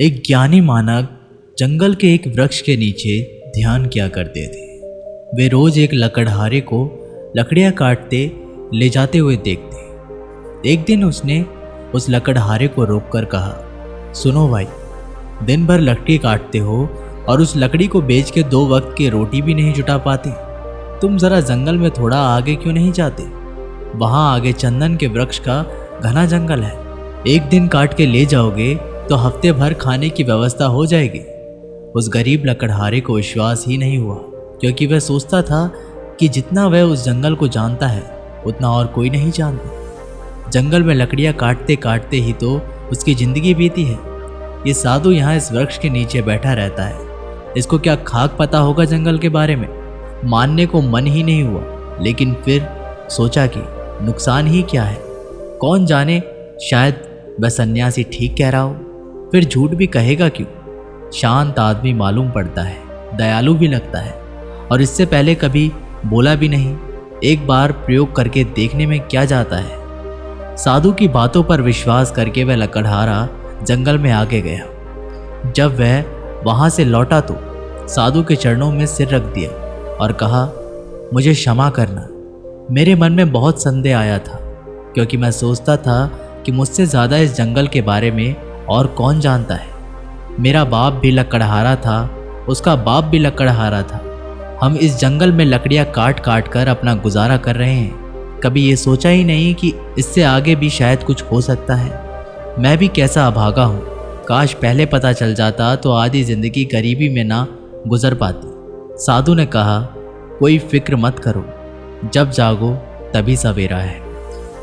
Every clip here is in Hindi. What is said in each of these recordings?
एक ज्ञानी मानव जंगल के एक वृक्ष के नीचे ध्यान किया करते थे। वे रोज एक लकड़हारे को लकड़ियां काटते ले जाते हुए देखते। एक दिन उसने उस लकड़हारे को रोककर कहा, सुनो भाई, दिन भर लकड़ी काटते हो और उस लकड़ी को बेच के 2 वक्त की रोटी भी नहीं जुटा पाते। तुम जरा जंगल में थोड़ा आगे क्यों नहीं जाते? वहां आगे चंदन के वृक्ष का घना जंगल है। एक दिन काट के ले जाओगे तो हफ्ते भर खाने की व्यवस्था हो जाएगी। उस गरीब लकड़हारे को विश्वास ही नहीं हुआ, क्योंकि वह सोचता था कि जितना वह उस जंगल को जानता है उतना और कोई नहीं जानता। जंगल में लकड़ियां काटते काटते ही तो उसकी जिंदगी बीती है। ये साधु यहाँ इस वृक्ष के नीचे बैठा रहता है, इसको क्या खाक पता होगा जंगल के बारे में? मानने को मन ही नहीं हुआ, लेकिन फिर सोचा कि नुकसान ही क्या है। कौन जाने, शायद वह सन्यासी ठीक कह रहा हो, फिर झूठ भी कहेगा क्यों? शांत आदमी मालूम पड़ता है, दयालु भी लगता है, और इससे पहले कभी बोला भी नहीं। एक बार प्रयोग करके देखने में क्या जाता है। साधु की बातों पर विश्वास करके वह लकड़हारा जंगल में आगे गया। जब वह वहां से लौटा तो साधु के चरणों में सिर रख दिया और कहा, मुझे क्षमा करना। मेरे मन में बहुत संदेह आया था, क्योंकि मैं सोचता था कि मुझसे ज़्यादा इस जंगल के बारे में और कौन जानता है। मेरा बाप भी लकड़हारा था, उसका बाप भी लकड़हारा था। हम इस जंगल में लकड़ियां काट काट कर अपना गुजारा कर रहे हैं। कभी ये सोचा ही नहीं कि इससे आगे भी शायद कुछ हो सकता है। मैं भी कैसा अभागा हूँ। काश पहले पता चल जाता तो आधी जिंदगी गरीबी में ना गुजर पाती। साधु ने कहा, कोई फिक्र मत करो, जब जागो तभी सवेरा है।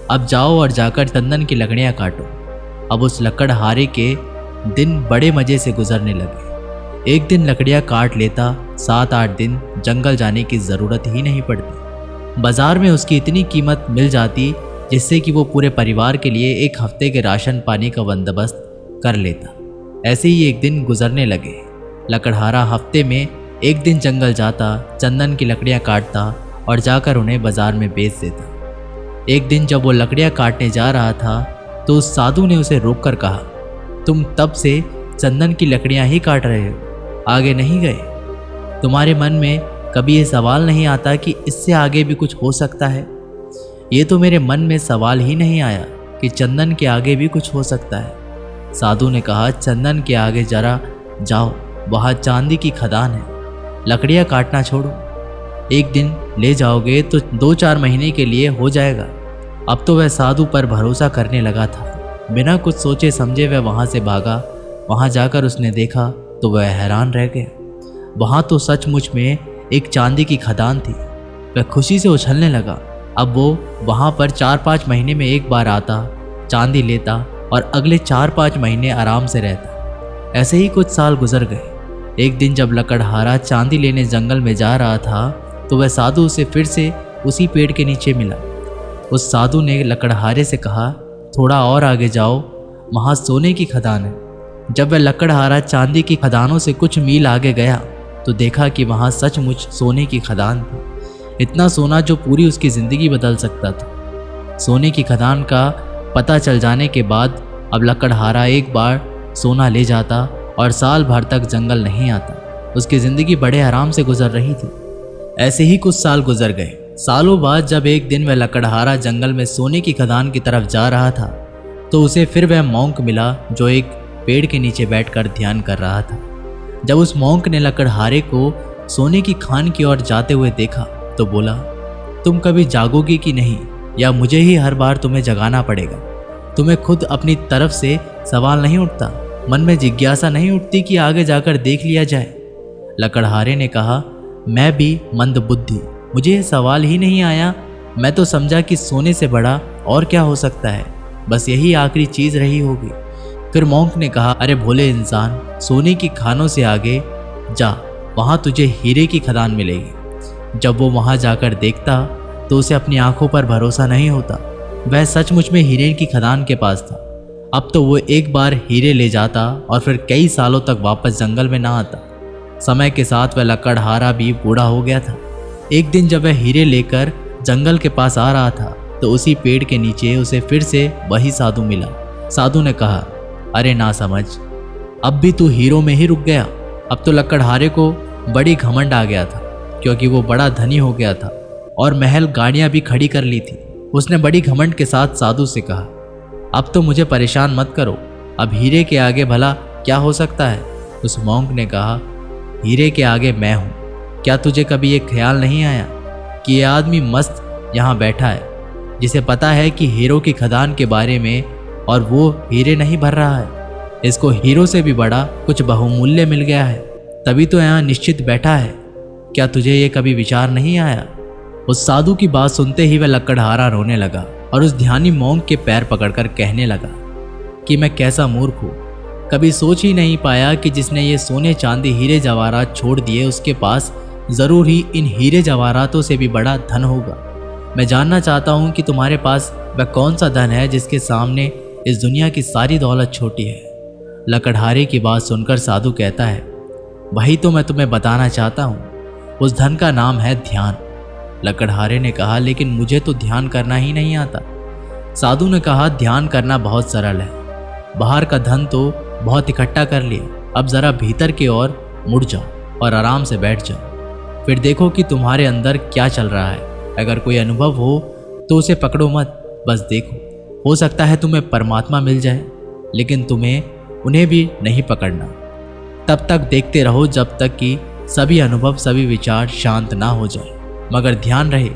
अब जाओ और जाकर चंदन की लकड़ियां काटो। अब उस लकड़हारे के दिन बड़े मज़े से गुजरने लगे। एक दिन लकड़ियां काट लेता, 7-8 दिन जंगल जाने की ज़रूरत ही नहीं पड़ती। बाज़ार में उसकी इतनी कीमत मिल जाती जिससे कि वो पूरे परिवार के लिए 1 हफ्ते के राशन पानी का बंदोबस्त कर लेता। ऐसे ही एक दिन गुजरने लगे। लकड़हारा हफ्ते में 1 दिन जंगल जाता, चंदन की लकड़ियां काटता और जाकर उन्हें बाज़ार में बेच देता। एक दिन जब वो लकड़ियां काटने जा रहा था तो उस साधु ने उसे रोककर कहा, तुम तब से चंदन की लकड़ियां ही काट रहे हो, आगे नहीं गए। तुम्हारे मन में कभी ये सवाल नहीं आता कि इससे आगे भी कुछ हो सकता है? ये तो मेरे मन में सवाल ही नहीं आया कि चंदन के आगे भी कुछ हो सकता है। साधु ने कहा, चंदन के आगे जरा जाओ, वहाँ चांदी की खदान है। लकड़ियाँ काटना छोड़ो, एक दिन ले जाओगे तो 2-4 महीने के लिए हो जाएगा। अब तो वह साधु पर भरोसा करने लगा था। बिना कुछ सोचे समझे वह वहाँ से भागा। वहाँ जाकर उसने देखा तो वह हैरान रह गया। वहाँ तो सचमुच में एक चांदी की खदान थी। वह खुशी से उछलने लगा। अब वो वहाँ पर 4-5 महीने में एक बार आता, चांदी लेता और अगले 4-5 महीने आराम से रहता। ऐसे ही कुछ साल गुजर गए। एक दिन जब लकड़हारा चांदी लेने जंगल में जा रहा था तो वह साधु उसे फिर से उसी पेड़ के नीचे मिला। उस साधु ने लकड़हारे से कहा, थोड़ा और आगे जाओ, वहाँ सोने की खदान है। जब वह लकड़हारा चांदी की खदानों से कुछ मील आगे गया तो देखा कि वहाँ सचमुच सोने की खदान थी। इतना सोना जो पूरी उसकी ज़िंदगी बदल सकता था। सोने की खदान का पता चल जाने के बाद अब लकड़हारा एक बार सोना ले जाता और साल भर तक जंगल नहीं आता। उसकी ज़िंदगी बड़े आराम से गुजर रही थी। ऐसे ही कुछ साल गुजर गए। सालों बाद जब एक दिन वह लकड़हारा जंगल में सोने की खदान की तरफ जा रहा था तो उसे फिर वह मॉन्क मिला जो एक पेड़ के नीचे बैठकर ध्यान कर रहा था। जब उस मॉन्क ने लकड़हारे को सोने की खान की ओर जाते हुए देखा तो बोला, तुम कभी जागोगे कि नहीं, या मुझे ही हर बार तुम्हें जगाना पड़ेगा? तुम्हें खुद अपनी तरफ से सवाल नहीं उठता? मन में जिज्ञासा नहीं उठती कि आगे जाकर देख लिया जाए? लकड़हारे ने कहा, मैं भी मंदबुद्धि, मुझे ये सवाल ही नहीं आया। मैं तो समझा कि सोने से बड़ा और क्या हो सकता है, बस यही आखिरी चीज़ रही होगी। फिर मॉन्क ने कहा, अरे भोले इंसान, सोने की खानों से आगे जा, वहाँ तुझे हीरे की खदान मिलेगी। जब वो वहाँ जाकर देखता तो उसे अपनी आंखों पर भरोसा नहीं होता। वह सचमुच में हीरे की खदान के पास था। अब तो वो एक बार हीरे ले जाता और फिर कई सालों तक वापस जंगल में ना आता। समय के साथ वह लकड़हारा भी बूढ़ा हो गया था। एक दिन जब वह हीरे लेकर जंगल के पास आ रहा था तो उसी पेड़ के नीचे उसे फिर से वही साधु मिला। साधु ने कहा, अरे ना समझ, अब भी तू हीरो में ही रुक गया। अब तो लकड़हारे को बड़ी घमंड आ गया था, क्योंकि वो बड़ा धनी हो गया था और महल गाड़ियां भी खड़ी कर ली थी। उसने बड़ी घमंड के साथ साधु से कहा, अब तो मुझे परेशान मत करो, अब हीरे के आगे भला क्या हो सकता है। उस मॉन्क ने कहा, हीरे के आगे मैं हूँ। क्या तुझे कभी ये ख्याल नहीं आया कि ये आदमी मस्त यहाँ बैठा है, जिसे पता है कि हीरो की खदान के बारे में, और वो हीरे नहीं भर रहा है। इसको हीरो से भी बड़ा कुछ बहुमूल्य मिल गया है, तभी तो यहाँ निश्चित बैठा है। क्या तुझे ये कभी विचार नहीं आया। उस साधु की बात सुनते ही वह लकड़हारा रोने लगा और उस ध्यानी मॉन्क के पैर पकड़कर कहने लगा कि मैं कैसा मूर्ख हूँ, कभी सोच ही नहीं पाया कि जिसने ये सोने चांदी हीरे जवाहरात छोड़ दिए, उसके पास ज़रूर ही इन हीरे जवाहरातों से भी बड़ा धन होगा। मैं जानना चाहता हूँ कि तुम्हारे पास वह कौन सा धन है जिसके सामने इस दुनिया की सारी दौलत छोटी है। लकड़हारे की बात सुनकर साधु कहता है, वही तो मैं तुम्हें बताना चाहता हूँ, उस धन का नाम है ध्यान। लकड़हारे ने कहा, लेकिन मुझे तो ध्यान करना ही नहीं आता। साधु ने कहा, ध्यान करना बहुत सरल है, बाहर का धन तो बहुत इकट्ठा कर लिया, अब जरा भीतर की ओर मुड़ जाओ और आराम से बैठ जाओ, फिर देखो कि तुम्हारे अंदर क्या चल रहा है। अगर कोई अनुभव हो तो उसे पकड़ो मत, बस देखो, हो सकता है तुम्हें परमात्मा मिल जाए, लेकिन तुम्हें उन्हें भी नहीं पकड़ना। तब तक देखते रहो जब तक कि सभी अनुभव, सभी विचार शांत ना हो जाए। मगर ध्यान रहे,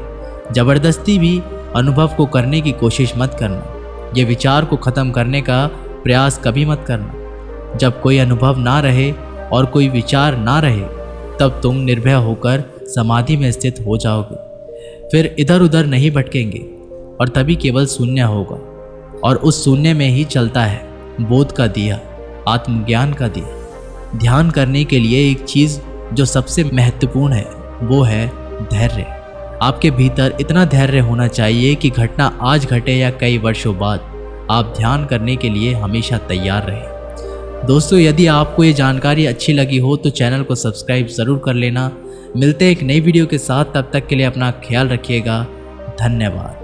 जबरदस्ती भी अनुभव को करने की कोशिश मत करना, ये विचार को ख़त्म करने का प्रयास कभी मत करना। जब कोई अनुभव ना रहे और कोई विचार ना रहे, तब तुम निर्भय होकर समाधि में स्थित हो जाओगे, फिर इधर उधर नहीं भटकेंगे और तभी केवल शून्य होगा। और उस शून्य में ही चलता है बोध का दिया, आत्मज्ञान का दिया। ध्यान करने के लिए एक चीज़ जो सबसे महत्वपूर्ण है वो है धैर्य। आपके भीतर इतना धैर्य होना चाहिए कि घटना आज घटे या कई वर्षों बाद, आप ध्यान करने के लिए हमेशा तैयार रहें। दोस्तों, यदि आपको ये जानकारी अच्छी लगी हो तो चैनल को सब्सक्राइब ज़रूर कर लेना। मिलते हैं एक नई वीडियो के साथ, तब तक के लिए अपना ख्याल रखिएगा। धन्यवाद।